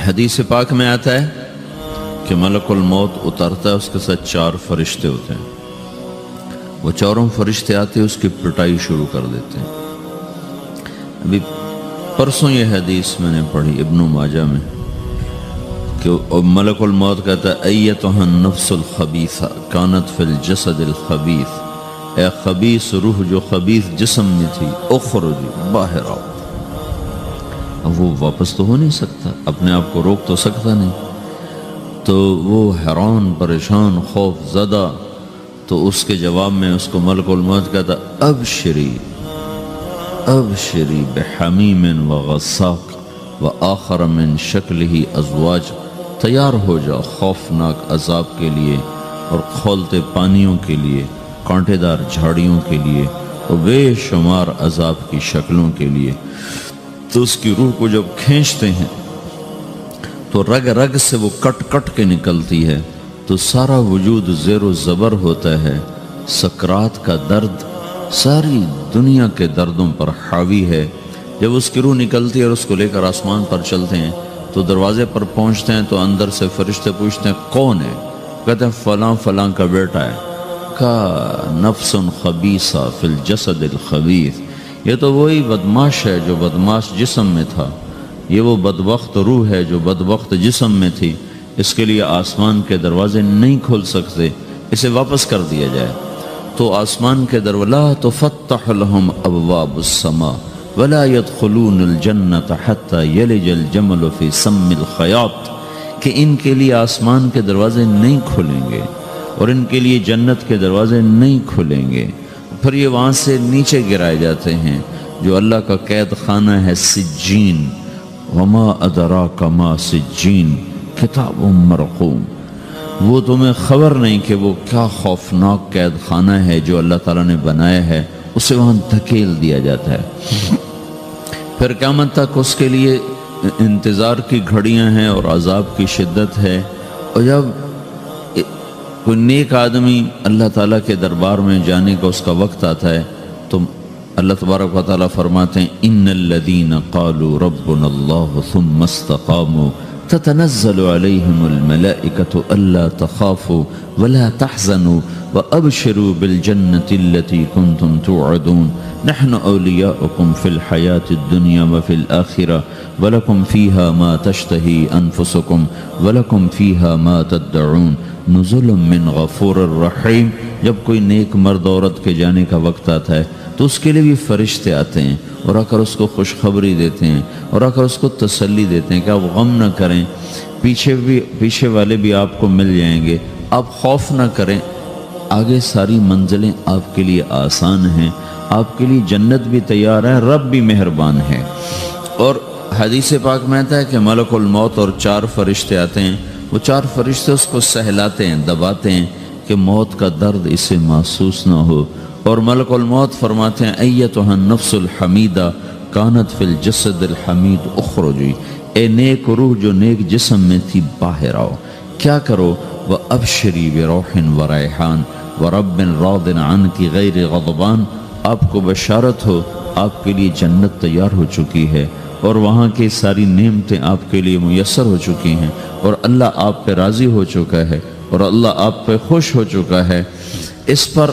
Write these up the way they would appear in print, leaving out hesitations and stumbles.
حدیث پاک میں آتا ہے کہ ملک الموت اترتا ہے، اس کے ساتھ 4 فرشتے ہوتے ہیں۔ وہ چاروں فرشتے آتے ہیں، اس کی پٹائی شروع کر دیتے ہیں۔ ابھی پرسوں یہ حدیث میں نے پڑھی ابن ماجہ میں کہ ملک الموت کہتا ہے ایتھا النفس الخبیثہ کانت فی الجسد الخبیث، اے خبیث روح جو خبیث جسم میں تھی، اخرجی باہر آؤ۔ اب وہ واپس تو ہو نہیں سکتا، اپنے آپ کو روک تو سکتا نہیں، تو وہ حیران پریشان خوف زدہ، تو اس کے جواب میں اس کو ملک الموت کہتا ابشری ابشری بحمیم وغساق وآخر من شکلہ ازواج، تیار ہو جا خوفناک عذاب کے لیے اور کھولتے پانیوں کے لیے، کانٹے دار جھاڑیوں کے لیے اور بے شمار عذاب کی شکلوں کے لیے۔ تو اس کی روح کو جب کھینچتے ہیں تو رگ رگ سے وہ کٹ کٹ کے نکلتی ہے، تو سارا وجود زیر و زبر ہوتا ہے، سکرات کا درد ساری دنیا کے دردوں پر حاوی ہے۔ جب اس کی روح نکلتی ہے اور اس کو لے کر آسمان پر چلتے ہیں تو دروازے پر پہنچتے ہیں تو اندر سے فرشتے پوچھتے ہیں کون ہے؟ کہتے ہیں فلاں فلاں کا بیٹا ہے۔ کا نفس خبیثہ فی الجسد الخبیث، یہ تو وہی بدماش ہے جو بدماش جسم میں تھا، یہ وہ بدبخت روح ہے جو بدبخت جسم میں تھی، اس کے لیے آسمان کے دروازے نہیں کھل سکتے، اسے واپس کر دیا جائے۔ تو آسمان کے دروازے لا تفتح لهم ابواب السماء ولا يدخلون الجنة حتى يلج الجمل في سم الخياط، کہ ان کے لیے آسمان کے دروازے نہیں کھلیں گے اور ان کے لیے جنت کے دروازے نہیں کھلیں گے، پھر یہ وہاں سے نیچے گرائے جاتے ہیں جو اللہ کا قید خانہ ہے سجین۔ وما ادراک ما سجین کتاب مرقوم، وہ تمہیں خبر نہیں کہ وہ کیا خوفناک قید خانہ ہے جو اللہ تعالیٰ نے بنایا ہے، اسے وہاں دھکیل دیا جاتا ہے۔ پھر قیامت تک اس کے لیے انتظار کی گھڑیاں ہیں اور عذاب کی شدت ہے۔ اور جب کوئی نیک آدمی اللہ تعالیٰ کے دربار میں جانے کا اس کا وقت آتا ہے تو اللہ تبارک و تعالیٰ فرماتے ہیں ان الذین قالوا ربنا اللہ ثم استقاموا تتنزل علیہم الملائکۃ الا تخافوا ولا تحزنوا وابشروا بالجنۃ التي کنتم توعدون نحن اولیاؤکم فی الحیاۃ الدنیا وفی الآخرہ ولکم فیہا ما تشتہی انفسکم ولکم فیہا ما تدعون نزل من غفور الرحیم۔ جب کوئی نیک مرد عورت کے جانے کا وقت آتا ہے تو اس کے لیے بھی فرشتے آتے ہیں اور آ کر اس کو خوشخبری دیتے ہیں اور آ کر اس کو تسلی دیتے ہیں کہ آپ غم نہ کریں، پیچھے والے بھی آپ کو مل جائیں گے، آپ خوف نہ کریں، آگے ساری منزلیں آپ کے لیے آسان ہیں، آپ کے لیے جنت بھی تیار ہے، رب بھی مہربان ہے۔ اور حدیث پاک میں آتا ہے کہ ملک الموت اور 4 فرشتے آتے ہیں، وہ 4 فرشتے اس کو سہلاتے ہیں، دباتے ہیں کہ موت کا درد اسے محسوس نہ ہو۔ اور ملک الموت فرماتے ہیں ایتھا النفس الحمیدہ کانت فی الجسد الحمید اخرجی، اے نیک روح جو نیک جسم میں تھی باہر آؤ۔ کیا کرو؟ وابشری بروح وریحان ورب راض عنک غیر غضبان، آپ کو بشارت ہو آپ کے لیے جنت تیار ہو چکی ہے اور وہاں کی ساری نعمتیں آپ کے لیے میسر ہو چکی ہیں اور اللہ آپ پہ راضی ہو چکا ہے اور اللہ آپ پہ خوش ہو چکا ہے۔ اس پر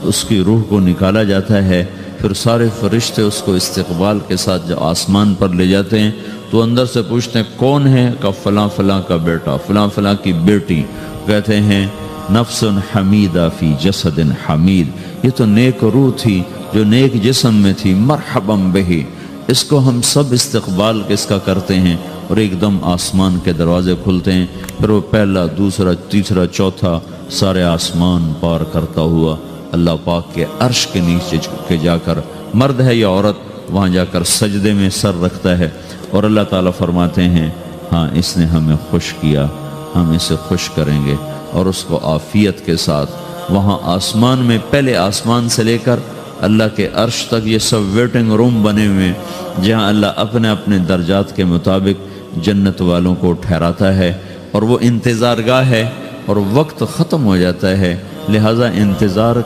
اس کی روح کو نکالا جاتا ہے، پھر سارے فرشتے اس کو استقبال کے ساتھ جب آسمان پر لے جاتے ہیں تو اندر سے پوچھتے ہیں کون ہے؟ کہ فلاں فلاں کا بیٹا، فلاں فلاں کی بیٹی۔ کہتے ہیں نفس حمیدہ فی جسد حمید، یہ تو نیک روح تھی جو نیک جسم میں تھی، مرحبا بہی، اس کو ہم سب استقبال کس کا کرتے ہیں۔ اور ایک دم آسمان کے دروازے کھلتے ہیں، پھر وہ پہلا دوسرا تیسرا چوتھا سارے آسمان پار کرتا ہوا اللہ پاک کے عرش کے نیچے کے جا کر، مرد ہے یا عورت، وہاں جا کر سجدے میں سر رکھتا ہے اور اللہ تعالیٰ فرماتے ہیں ہاں اس نے ہمیں خوش کیا، ہم اسے خوش کریں گے، اور اس کو عافیت کے ساتھ وہاں آسمان میں، پہلے آسمان سے لے کر اللہ کے عرش تک یہ سب ویٹنگ روم بنے ہوئے ہیں جہاں اللہ اپنے اپنے درجات کے مطابق جنت والوں کو ٹھہراتا ہے، اور وہ انتظار گاہ ہے اور وقت ختم ہو جاتا ہے، لہٰذا انتظار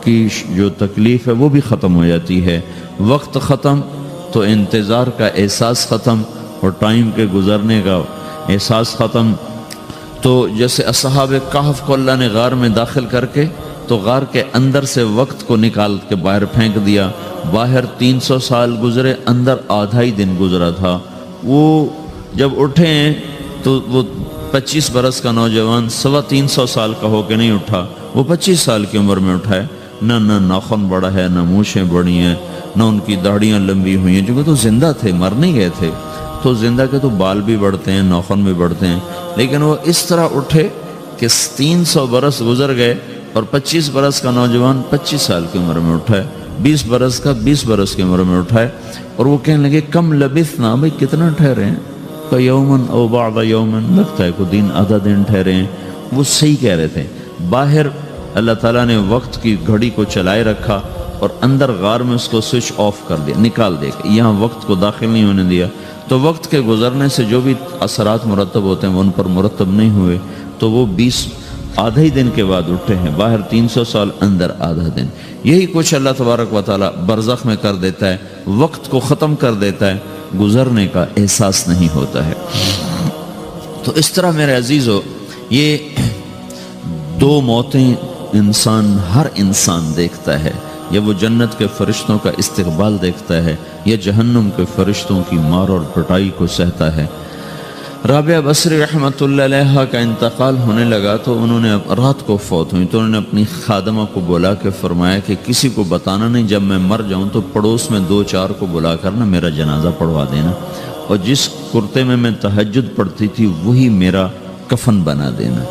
کی جو تکلیف ہے وہ بھی ختم ہو جاتی ہے۔ وقت ختم تو انتظار کا احساس ختم، اور ٹائم کے گزرنے کا احساس ختم۔ تو جیسے اصحاب کہف کو اللہ نے غار میں داخل کر کے تو غار کے اندر سے وقت کو نکال کے باہر پھینک دیا، باہر 300 سال گزرے، اندر آدھا ہی دن گزرا تھا۔ وہ جب اٹھے ہیں تو وہ 25 برس کا نوجوان 325 سال کا ہو کے نہیں اٹھا، وہ 25 سال کی عمر میں اٹھا ہے، نہ ناخن بڑا ہے، نہ مونچھیں بڑی ہیں، نہ ان کی داڑیاں لمبی ہوئی ہیں، چونکہ تو زندہ تھے، مر نہیں گئے تھے، تو زندہ کے تو بال بھی بڑھتے ہیں، ناخن بھی بڑھتے ہیں، لیکن وہ اس طرح اٹھے کہ 300 برس گزر گئے اور 25 برس کا نوجوان 25 سال کی عمر میں اٹھا ہے، 20 برس کا 20 برس کی عمر میں اٹھا ہے، اور وہ کہنے لگے کم لبثنا، بھئی کتنا ٹھہرے ہیں، کہ یومن او بعد یومن، لگتا ہے کوئی دن آدھا دن ٹھہرے ہیں۔ وہ صحیح کہہ رہے تھے، باہر اللہ تعالیٰ نے وقت کی گھڑی کو چلائے رکھا اور اندر غار میں اس کو سوئچ آف کر دیا، نکال دیا، یہاں وقت کو داخل نہیں ہونے دیا، تو وقت کے گزرنے سے جو بھی اثرات مرتب ہوتے ہیں وہ ان پر مرتب نہیں ہوئے، تو وہ 20 آدھا ہی دن کے بعد اٹھے ہیں، باہر 300 سال، اندر آدھا دن۔ یہی کچھ اللہ تبارک و تعالیٰ برزخ میں کر دیتا ہے، وقت کو ختم کر دیتا ہے، گزرنے کا احساس نہیں ہوتا ہے۔ تو اس طرح میرے عزیزو، یہ دو موتیں ہر انسان دیکھتا ہے، یا وہ جنت کے فرشتوں کا استقبال دیکھتا ہے یا جہنم کے فرشتوں کی مار اور پٹائی کو سہتا ہے۔ رابعہ بصری رحمۃ اللہ علیہ کا انتقال ہونے لگا تو انہوں نے رات کو فوت ہوئی تو انہوں نے اپنی خادمہ کو بلا کے فرمایا کہ کسی کو بتانا نہیں، جب میں مر جاؤں تو پڑوس میں 2-4 کو بلا کر نا میرا جنازہ پڑھوا دینا، اور جس کرتے میں تہجد پڑھتی تھی وہی میرا کفن بنا دینا،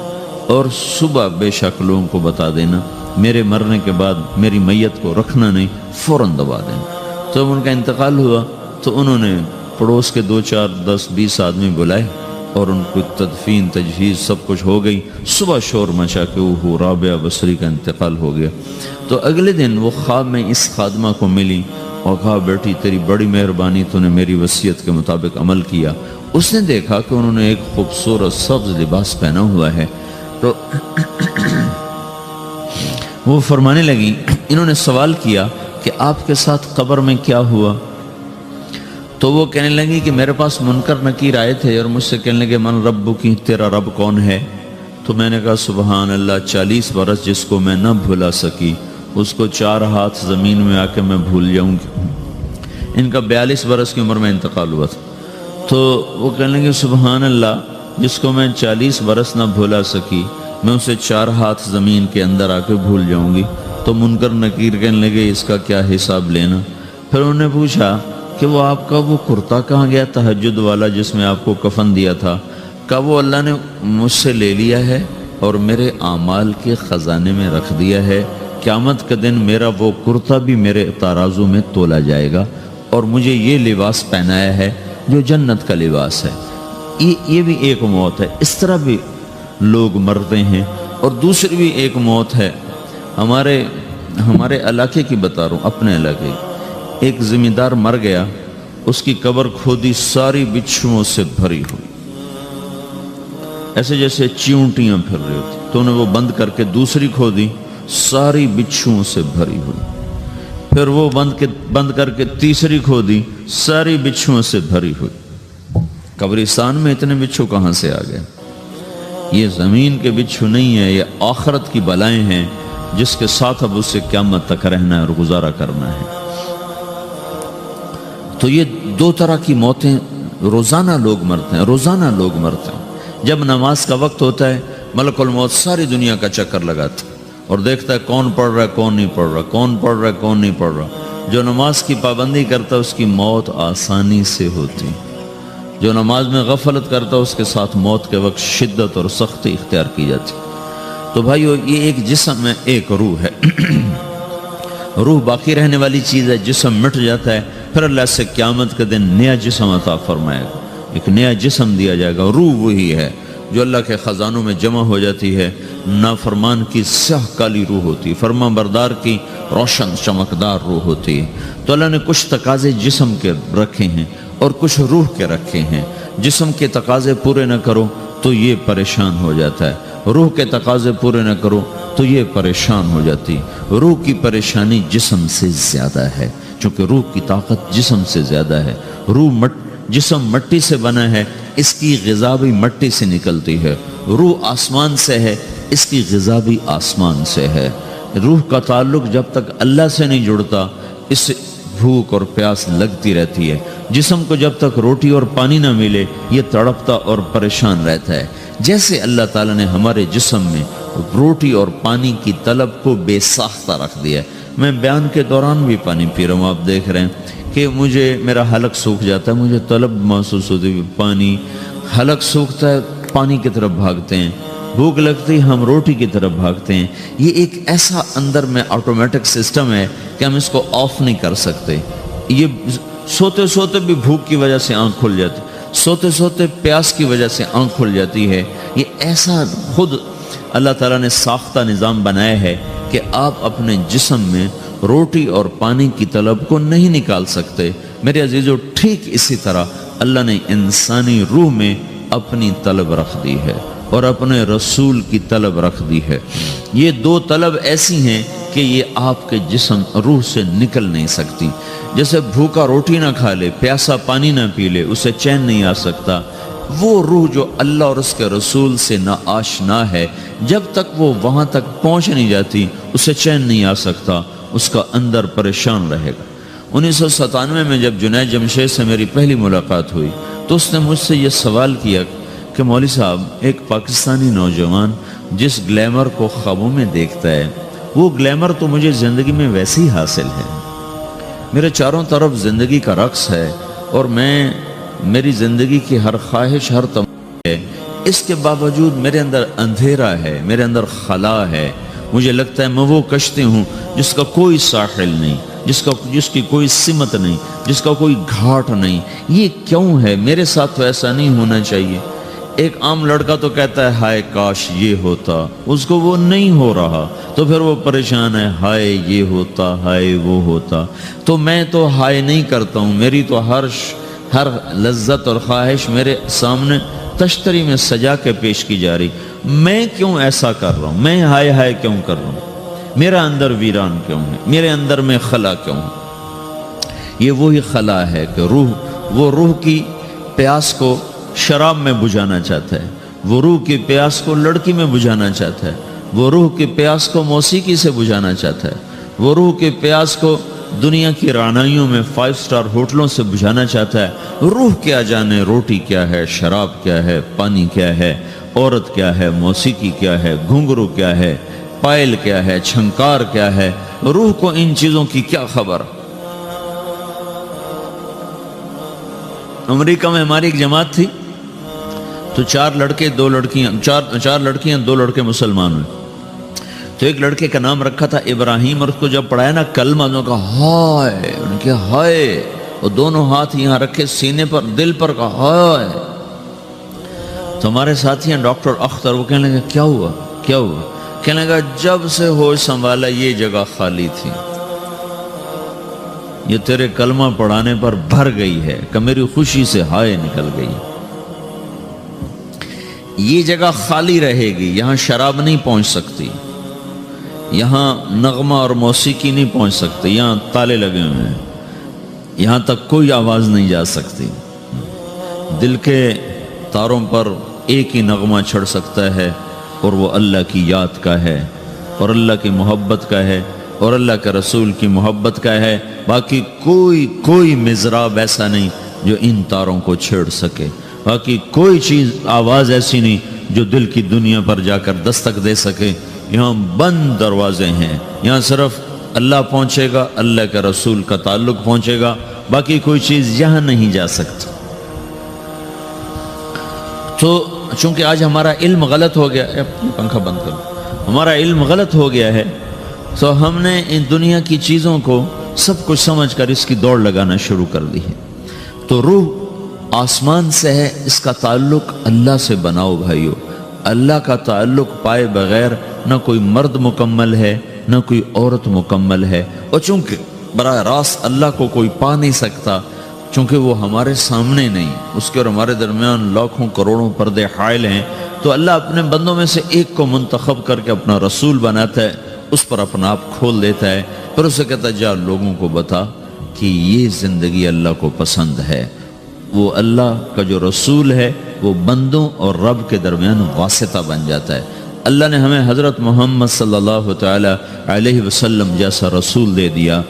اور صبح بے شک لوگوں کو بتا دینا، میرے مرنے کے بعد میری میت کو رکھنا نہیں، فوراً دبا دینا۔ تو جب ان کا انتقال ہوا تو انہوں نے پڑوس کے 2-4-10-20 آدمی بلائے اور ان کو تدفین تجہیز سب کچھ ہو گئی۔ صبح شور مچا کہ وہ رابعہ بصری کا انتقال ہو گیا۔ تو اگلے دن وہ خواب میں اس خادمہ کو ملی اور کہا بیٹی تیری بڑی مہربانی، تو نے میری وصیت کے مطابق عمل کیا۔ اس نے دیکھا کہ انہوں نے ایک خوبصورت سبز لباس پہنا ہوا ہے، تو وہ فرمانے لگی، انہوں نے سوال کیا کہ آپ کے ساتھ قبر میں کیا ہوا؟ تو وہ کہنے لگی کہ میرے پاس منکر نکیر آئے تھے اور مجھ سے کہنے لگے من رب کی، تیرا رب کون ہے؟ تو میں نے کہا سبحان اللہ، 40 برس جس کو میں نہ بھلا سکی اس کو 4 ہاتھ زمین میں آ کے میں بھول جاؤں گی۔ ان کا 42 برس کی عمر میں انتقال ہوا تھا۔ تو وہ کہنے لگے سبحان اللہ، جس کو میں 40 برس نہ بھولا سکی میں اسے 4 ہاتھ زمین کے اندر آ کے بھول جاؤں گی۔ تو منکر نکیر کہنے لگے اس کا کیا حساب لینا؟ پھر انہوں نے پوچھا کہ وہ آپ کا وہ کرتا کہاں گیا تہجد والا جس میں آپ کو کفن دیا تھا؟ کہا وہ اللہ نے مجھ سے لے لیا ہے اور میرے اعمال کے خزانے میں رکھ دیا ہے، قیامت کے دن میرا وہ کرتا بھی میرے ترازو میں تولا جائے گا، اور مجھے یہ لباس پہنایا ہے جو جنت کا لباس ہے۔ یہ بھی ایک موت ہے۔ اس طرح بھی لوگ مرتے ہیں۔ اور دوسری بھی ایک موت ہے، ہمارے علاقے کی بتا رہا ہوں، اپنے علاقے کی۔ ایک زمیندار مر گیا، اس کی قبر کھودی، ساری بچھوؤں سے بھری ہوئی، ایسے جیسے چیونٹیاں پھر رہی ہوتی، تو انہیں وہ بند کر کے دوسری کھودی، ساری بچھوؤں سے بھری ہوئی، پھر وہ بند کر کے تیسری کھودی، ساری بچھوؤں سے بھری ہوئی۔ قبرستان میں اتنے بچھو کہاں سے آ گئے؟ یہ زمین کے بچھو نہیں ہے، یہ آخرت کی بلائیں ہیں جس کے ساتھ اب اس سے قیامت تک رہنا ہے اور گزارا کرنا ہے۔ تو یہ 2 طرح کی موتیں روزانہ لوگ مرتے ہیں، روزانہ لوگ مرتے ہیں۔ جب نماز کا وقت ہوتا ہے ملک الموت ساری دنیا کا چکر لگاتا ہے اور دیکھتا ہے کون پڑھ رہا ہے کون نہیں پڑھ رہا، کون پڑھ رہا ہے کون نہیں پڑھ رہا۔ جو نماز کی پابندی کرتا ہے اس کی موت آسانی سے ہوتی، جو نماز میں غفلت کرتا ہے اس کے ساتھ موت کے وقت شدت اور سختی اختیار کی جاتی۔ تو بھائیو، یہ ایک جسم ہے، ایک روح ہے۔ روح باقی رہنے والی چیز ہے، جسم مٹ جاتا ہے، پھر اللہ سے قیامت کے دن نیا جسم عطا فرمائے گا، ایک نیا جسم دیا جائے گا۔ روح وہی ہے جو اللہ کے خزانوں میں جمع ہو جاتی ہے۔ نافرمان کی سیاہ کالی روح ہوتی ہے، فرمان بردار کی روشن چمکدار روح ہوتی ہے۔ تو اللہ نے کچھ تقاضے جسم کے رکھے ہیں اور کچھ روح کے رکھے ہیں۔ جسم کے تقاضے پورے نہ کرو تو یہ پریشان ہو جاتا ہے، روح کے تقاضے پورے نہ کرو تو یہ پریشان ہو جاتی۔ روح کی پریشانی جسم سے زیادہ ہے، چونکہ روح کی طاقت جسم سے زیادہ ہے۔ جسم مٹی سے بنا ہے اس کی غذا بھی مٹی سے نکلتی ہے، روح آسمان سے ہے، اس کی غذا بھی آسمان سے ہے۔ روح کا تعلق جب تک اللہ سے نہیں جڑتا اس سے بھوک اور پیاس لگتی رہتی ہے۔ جسم کو جب تک روٹی اور پانی نہ ملے یہ تڑپتا اور پریشان رہتا ہے۔ جیسے اللہ تعالیٰ نے ہمارے جسم میں روٹی اور پانی کی طلب کو بے ساختہ رکھ دیا ہے۔ میں بیان کے دوران بھی پانی پی رہا ہوں، آپ دیکھ رہے ہیں کہ میرا حلق سوکھ جاتا ہے، مجھے طلب محسوس ہوتی ہے پانی، حلق سوکھتا ہے پانی کی طرف بھاگتے ہیں، بھوک لگتی ہم روٹی کی طرف بھاگتے ہیں۔ یہ ایک ایسا اندر میں آٹومیٹک سسٹم ہے کہ ہم اس کو آف نہیں کر سکتے۔ یہ سوتے سوتے بھی بھوک کی وجہ سے آنکھ کھل جاتی، سوتے سوتے پیاس کی وجہ سے آنکھ کھل جاتی ہے۔ یہ ایسا خود اللہ تعالیٰ نے ساختہ نظام بنایا ہے کہ آپ اپنے جسم میں روٹی اور پانی کی طلب کو نہیں نکال سکتے۔ میرے عزیزو، ٹھیک اسی طرح اللہ نے انسانی روح میں اپنی طلب رکھ دی ہے اور اپنے رسول کی طلب رکھ دی ہے۔ یہ دو طلب ایسی ہیں کہ یہ آپ کے جسم روح سے نکل نہیں سکتی۔ جیسے بھوکا روٹی نہ کھا لے، پیاسا پانی نہ پی لے، اسے چین نہیں آ سکتا۔ وہ روح جو اللہ اور اس کے رسول سے نا آشنا ہے، جب تک وہ وہاں تک پہنچ نہیں جاتی اسے چین نہیں آ سکتا، اس کا اندر پریشان رہے گا۔ 1997 میں جب جنید جمشید سے میری پہلی ملاقات ہوئی تو اس نے مجھ سے یہ سوال کیا کہ مولوی صاحب، ایک پاکستانی نوجوان جس گلیمر کو خوابوں میں دیکھتا ہے، وہ گلیمر تو مجھے زندگی میں ویسے ہی حاصل ہے، میرے چاروں طرف زندگی کا رقص ہے اور میری زندگی کی ہر خواہش، ہر تمنا ہے، اس کے باوجود میرے اندر اندھیرا ہے، میرے اندر خلا ہے۔ مجھے لگتا ہے میں وہ کشتی ہوں جس کا کوئی ساحل نہیں، جس کی کوئی سمت نہیں، جس کا کوئی گھاٹ نہیں۔ یہ کیوں ہے؟ میرے ساتھ تو ایسا نہیں ہونا چاہیے۔ ایک عام لڑکا تو کہتا ہے ہائے کاش یہ ہوتا، اس کو وہ نہیں ہو رہا تو پھر وہ پریشان ہے، ہائے یہ ہوتا، ہائے وہ ہوتا۔ تو میں تو ہائے نہیں کرتا ہوں، میری تو ہر لذت اور خواہش میرے سامنے تشتری میں سجا کے پیش کی جا رہی۔ میں کیوں ایسا کر رہا ہوں؟ میں ہائے ہائے کیوں کر رہا ہوں؟ میرا اندر ویران کیوں ہے؟ میرے اندر میں خلا کیوں ہے؟ یہ وہی خلا ہے کہ وہ روح کی پیاس کو شراب میں بجھانا چاہتا ہے، وہ روح کی پیاس کو لڑکی میں بجھانا چاہتا ہے، وہ روح کی پیاس کو موسیقی سے بجھانا چاہتا ہے، وہ روح کی پیاس کو دنیا کی رعنائیوں میں 5 سٹار ہوٹلوں سے بجھانا چاہتا ہے۔ روح کیا جانے روٹی کیا ہے، شراب کیا ہے، پانی کیا ہے، عورت کیا ہے، موسیقی کیا ہے، گھنگرو کیا ہے، پائل کیا ہے، چھنکار کیا ہے۔ روح کو ان چیزوں کی کیا خبر؟ امریکہ میں ہماری ایک جماعت تھی تو 4 لڑکیاں 2 لڑکے مسلمان ہوئے۔ تو ایک لڑکے کا نام رکھا تھا ابراہیم، اور اس کو جب پڑھایا نا کلمہ، انہوں نے کہا ہائے، انہوں نے کہا ہائے، اور دونوں ہاتھ یہاں رکھے سینے پر، دل پر، کہا ہائے۔ تو ہمارے ساتھی ہیں ڈاکٹر اختر، وہ کہنے لگا کیا ہوا؟ کہنے لگا جب سے ہوش سنبھالا یہ جگہ خالی تھی، یہ تیرے کلمہ پڑھانے پر بھر گئی ہے کہ میری خوشی سے ہائے نکل گئی۔ یہ جگہ خالی رہے گی، یہاں شراب نہیں پہنچ سکتی، یہاں نغمہ اور موسیقی نہیں پہنچ سکتی، یہاں تالے لگے ہوئے ہیں، یہاں تک کوئی آواز نہیں جا سکتی۔ دل کے تاروں پر ایک ہی نغمہ چڑھ سکتا ہے اور وہ اللہ کی یاد کا ہے، اور اللہ کی محبت کا ہے، اور اللہ کے رسول کی محبت کا ہے۔ باقی کوئی مضراب ایسا نہیں جو ان تاروں کو چھیڑ سکے، باقی کوئی چیز، آواز ایسی نہیں جو دل کی دنیا پر جا کر دستک دے سکے۔ یہاں بند دروازے ہیں، یہاں صرف اللہ پہنچے گا، اللہ کے رسول کا تعلق پہنچے گا، باقی کوئی چیز یہاں نہیں جا سکتی۔ تو چونکہ آج ہمارا علم غلط ہو گیا، پنکھا بند کرو، ہمارا علم غلط ہو گیا ہے، تو ہم نے ان دنیا کی چیزوں کو سب کچھ سمجھ کر اس کی دوڑ لگانا شروع کر دی ہے۔ تو روح آسمان سے ہے، اس کا تعلق اللہ سے بناؤ بھائیو۔ اللہ کا تعلق پائے بغیر نہ کوئی مرد مکمل ہے نہ کوئی عورت مکمل ہے، اور چونکہ براہ راست اللہ کو کوئی پا نہیں سکتا، چونکہ وہ ہمارے سامنے نہیں، اس کے اور ہمارے درمیان لاکھوں کروڑوں پردے حائل ہیں، تو اللہ اپنے بندوں میں سے ایک کو منتخب کر کے اپنا رسول بناتا ہے، اس پر اپنا آپ کھول دیتا ہے، پھر اسے کہتا ہے جا لوگوں کو بتا کہ یہ زندگی اللہ کو پسند ہے۔ وہ اللہ کا جو رسول ہے وہ بندوں اور رب کے درمیان واسطہ بن جاتا ہے۔ اللہ نے ہمیں حضرت محمد صلی اللہ تعالی علیہ وسلم جیسا رسول دے دیا۔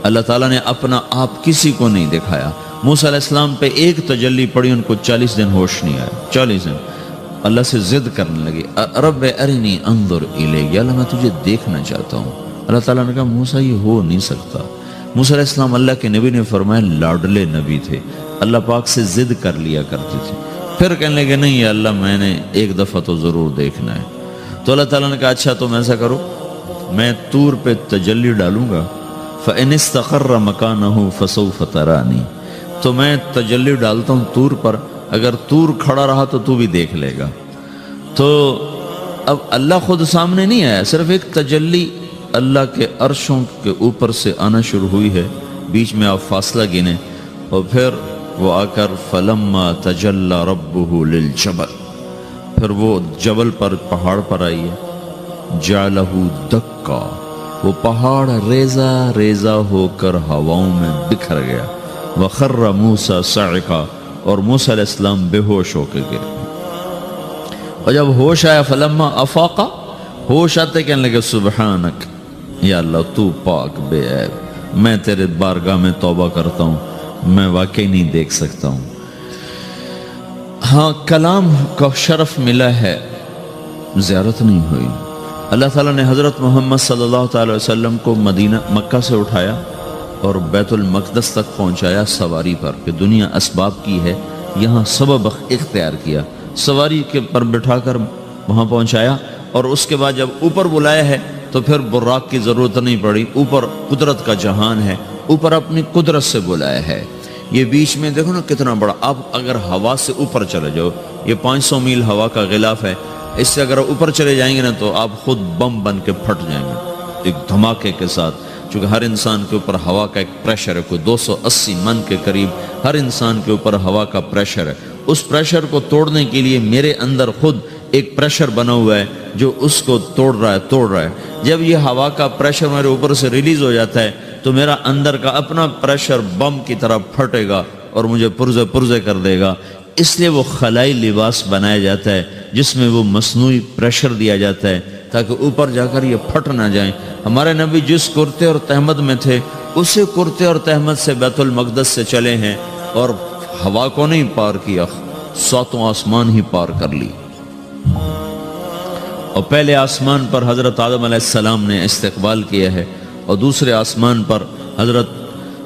اللہ تعالیٰ نے اپنا آپ کسی کو نہیں دکھایا۔ موسیٰ علیہ السلام پہ ایک تجلی پڑی، ان کو 40 دن ہوش نہیں آیا۔ 40 دن اللہ سے ضد کرنے لگے، رب ارنی انظر الیک، یا اللہ میں تجھے دیکھنا چاہتا ہوں۔ اللہ تعالیٰ نے کہا موسیٰ یہ ہو نہیں سکتا۔ موسیٰ علیہ السلام اللہ کے نبی نے فرمایا لاڈلے نبی تھے، اللہ پاک سے ضد کر لیا کرتے تھے۔ پھر کہنے لگے نہیں یا اللہ میں نے ایک دفعہ تو ضرور دیکھنا ہے۔ تو اللہ تعالیٰ نے کہا اچھا تم ایسا کرو، میں طور پہ تجلی ڈالوں گا، فَإِنِ اسْتَقَرَّ مَكَانَهُ فَسَوْفَ تَرَانِي، تو میں تجلی ڈالتا ہوں طور پر، اگر طور کھڑا رہا تو تو بھی دیکھ لے گا۔ تو اب اللہ خود سامنے نہیں آیا، صرف ایک تجلی اللہ کے عرشوں کے اوپر سے آنا شروع ہوئی ہے، بیچ میں آپ فاصلہ گنے، اور پھر وہ آ کر فَلَمَّا تَجَلَّى رَبُّهُ لِلْجَبَلِ، پھر وہ جبل پر پہاڑ پر آئی ہے، جَعَلَهُ دَكَّا، وہ پہاڑ ریزہ ریزہ ہو کر ہواؤں میں بکھر گیا، وَخَرَّ مُوسَى صَعِقًا، اور موسیٰ علیہ السلام بے ہوش ہو کے گرے۔ اور جب ہوش آیا فلما افاقا، ہوش آتے کہنے لگے سبحانک، یا اللہ تو پاک بے عیب، میں تیرے بارگاہ میں توبہ کرتا ہوں، میں واقعی نہیں دیکھ سکتا ہوں۔ ہاں کلام کا شرف ملا ہے، زیارت نہیں ہوئی۔ اللہ تعالیٰ نے حضرت محمد صلی اللہ تعالی وسلم کو مکہ سے اٹھایا اور بیت المقدس تک پہنچایا سواری پر، کہ دنیا اسباب کی ہے، یہاں سبب اختیار کیا، سواری کے پر بٹھا کر وہاں پہنچایا، اور اس کے بعد جب اوپر بلایا ہے تو پھر براق کی ضرورت نہیں پڑی، اوپر قدرت کا جہان ہے، اوپر اپنی قدرت سے بلایا ہے۔ یہ بیچ میں دیکھو نا کتنا بڑا، آپ اگر ہوا سے اوپر چلے جاؤ، یہ 500 میل ہوا کا غلاف ہے، اس سے اگر اوپر چلے جائیں گے نا تو آپ خود بم بن کے پھٹ جائیں گے ایک دھماکے کے ساتھ، چونکہ ہر انسان کے اوپر ہوا کا ایک پریشر ہے، کوئی 280 من کے قریب ہر انسان کے اوپر ہوا کا پریشر ہے۔ اس پریشر کو توڑنے کے لیے میرے اندر خود ایک پریشر بنا ہوا ہے جو اس کو توڑ رہا ہے۔ جب یہ ہوا کا پریشر میرے اوپر سے ریلیز ہو جاتا ہے تو میرا اندر کا اپنا پریشر بم کی طرح پھٹے گا اور مجھے پرزے کر دے گا۔ اس لیے وہ خلائی لباس بنایا جاتا ہے جس میں وہ مصنوعی پریشر دیا جاتا ہے تاکہ اوپر جا کر یہ پھٹ نہ جائیں۔ ہمارے نبی جس کرتے اور تہمد میں تھے اسی کرتے اور تہمد سے بیت المقدس سے چلے ہیں، اور ہوا کو نہیں پار کیا، 7 آسمان ہی پار کر لی۔ اور پہلے آسمان پر حضرت آدم علیہ السلام نے استقبال کیا ہے، اور دوسرے آسمان پر حضرت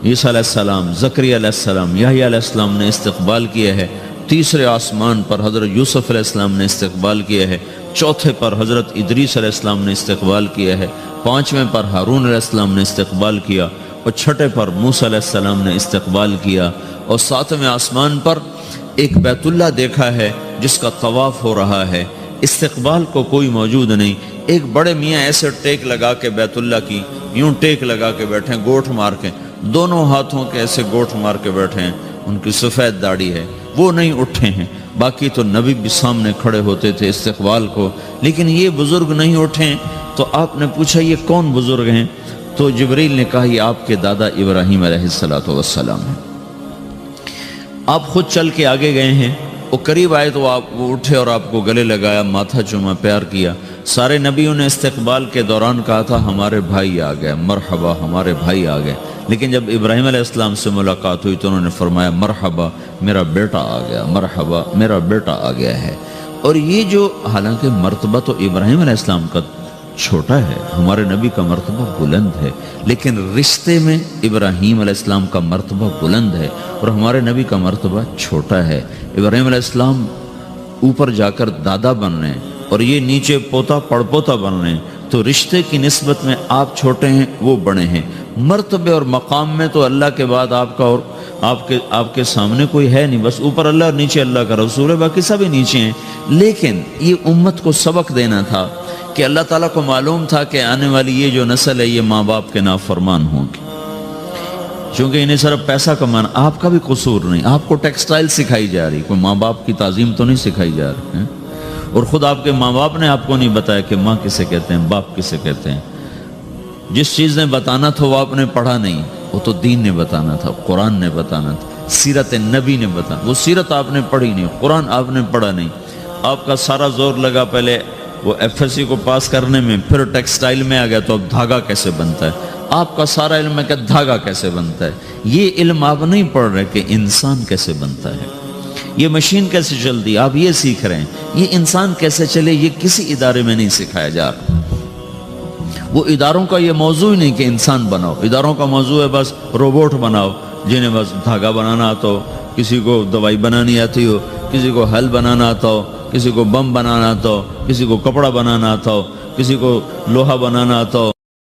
عیسیٰ علیہ السلام، زکریا علیہ السلام، یحییٰ علیہ السلام نے استقبال کیا ہے۔ تیسرے آسمان پر حضرت یوسف علیہ السلام نے استقبال کیا ہے۔ چوتھے پر حضرت ادریس علیہ السلام نے استقبال کیا ہے۔ 5ویں پر ہارون علیہ السلام نے استقبال کیا، اور 6 پر موسیٰ علیہ السلام نے استقبال کیا، اور 7ویں آسمان پر ایک بیت اللہ دیکھا ہے جس کا طواف ہو رہا ہے۔ استقبال کو کوئی موجود نہیں، ایک بڑے میاں ایسے ٹیک لگا کے بیت اللہ کی یوں ٹیک لگا کے بیٹھے ہیں، گوٹھ مار کے، دونوں ہاتھوں کے ایسے گوٹھ مار کے بیٹھے ہیں، ان کی سفید داڑھی ہے، وہ نہیں اٹھے ہیں۔ باقی تو نبی بھی سامنے کھڑے ہوتے تھے استقبال کو، لیکن یہ بزرگ نہیں اٹھے ہیں۔ تو آپ نے پوچھا یہ کون بزرگ ہیں؟ تو جبریل نے کہا یہ آپ کے دادا ابراہیم علیہ السلام ہیں۔ آپ خود چل کے آگے گئے ہیں، وہ قریب آئے تو وہ اٹھے اور آپ کو گلے لگایا، ماتھا چوما، پیار کیا۔ سارے نبیوں نے استقبال کے دوران کہا تھا ہمارے بھائی آ گئے، مرحبا ہمارے بھائی آ گئے، لیکن جب ابراہیم علیہ السلام سے ملاقات ہوئی تو انہوں نے فرمایا مرحبا میرا بیٹا آ گیا، مرحبا میرا بیٹا آ گیا ہے۔ اور یہ جو حالانکہ مرتبہ تو ابراہیم علیہ السلام کا چھوٹا ہے، ہمارے نبی کا مرتبہ بلند ہے، لیکن رشتے میں ابراہیم علیہ السلام کا مرتبہ بلند ہے اور ہمارے نبی کا مرتبہ چھوٹا ہے۔ ابراہیم علیہ السلام اوپر جا کر دادا بن رہے ہیں اور یہ نیچے پوتا پڑپوتا بن رہے ہیں، تو رشتے کی نسبت میں آپ چھوٹے ہیں وہ بڑے ہیں۔ مرتبے اور مقام میں تو اللہ کے بعد آپ کا اور آپ کے سامنے کوئی ہے نہیں، بس اوپر اللہ اور نیچے اللہ کا رسول ہے، باقی سبھی نیچے ہیں۔ لیکن یہ امت کو سبق دینا تھا کہ اللہ تعالیٰ کو معلوم تھا کہ آنے والی یہ جو نسل ہے یہ ماں باپ کے نافرمان ہوں گی، چونکہ انہیں صرف پیسہ کمانا، آپ کا بھی قصور نہیں، آپ کو ٹیکسٹائل سکھائی جا رہی، کوئی ماں باپ کی تعظیم تو نہیں سکھائی جا رہی، اور خود آپ کے ماں باپ نے آپ کو نہیں بتایا کہ ماں کسے کہتے ہیں، باپ کسے کہتے ہیں۔ جس چیز نے بتانا تھا وہ آپ نے پڑھا نہیں، وہ تو دین نے بتانا تھا، قرآن نے بتانا تھا۔ سیرت نبی نے بتا. وہ سیرت آپ نے پڑھی نہیں, قرآن آپ نے پڑھا نہیں, آپ کا سارا زور لگا پہلے وہ ایف ایس سی کو پاس کرنے میں, پھر ٹیکسٹائل میں آ گیا تو اب دھاگا کیسے بنتا ہے. آپ کا سارا علم ہے کہ دھاگا کیسے بنتا ہے. یہ علم آپ نہیں پڑھ رہے کہ انسان کیسے بنتا ہے, یہ مشین کیسے چلتی ہے, آپ یہ سیکھ رہے ہیں. یہ انسان کیسے چلے یہ کسی ادارے میں نہیں سکھایا جا رہا. وہ اداروں کا یہ موضوع ہی نہیں کہ انسان بناؤ, اداروں کا موضوع ہے بس روبوٹ بناؤ جنہیں بس دھاگا بنانا آتا ہو, کسی کو دوائی بنانی آتی ہو, کسی کو حل بنانا آتا ہو, کسی کو بم بنانا آتا ہو, کسی کو کپڑا بنانا آتا ہو, کسی کو لوہا بنانا آتا ہو.